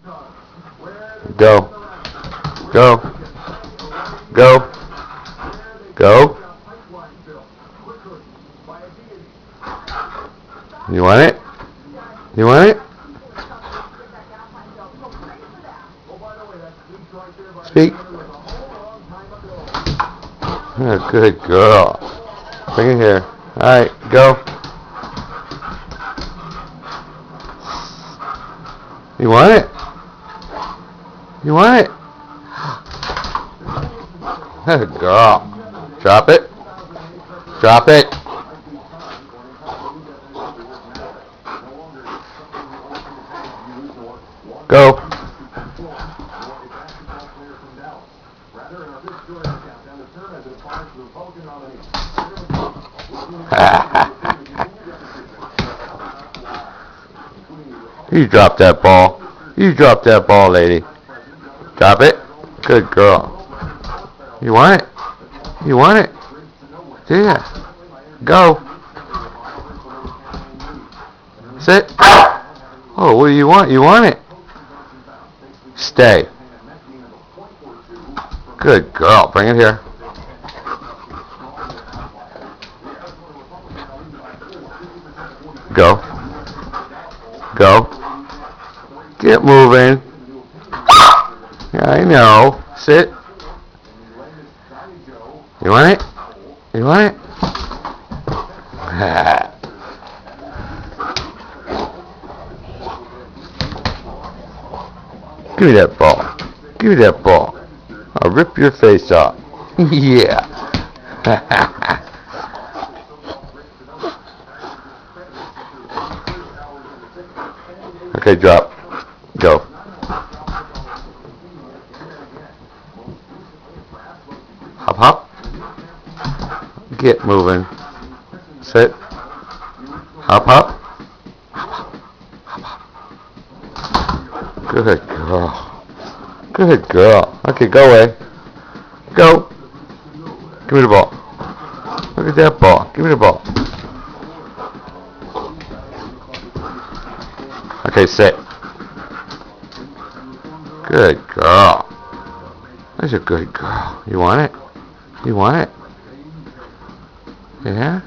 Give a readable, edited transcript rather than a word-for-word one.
Go. Go. Go. Go. You want it? You want it? Speak. Oh, good girl. Bring it here. Alright, go. You want it? You want it? Good girl. Drop it. Drop it. Go. You dropped that ball. You dropped that ball, lady. Drop it. Good girl. You want it? You want it? Yeah. Go. Sit. Oh, what do you want? You want it? Stay. Good girl. Bring it here. Go. Go. Get moving. Yeah, I know. Sit. You want it? You want it? Give me that ball. Give me that ball. I'll rip your face off. Yeah. Okay, drop. Go. Hop, hop. Get moving. Sit. Hop, hop. Good girl. Good girl. Okay, go away. Go. Give me the ball. Look at that ball. Give me the ball. Okay, sit. Good girl. That's a good girl. You want it? You want it? Yeah?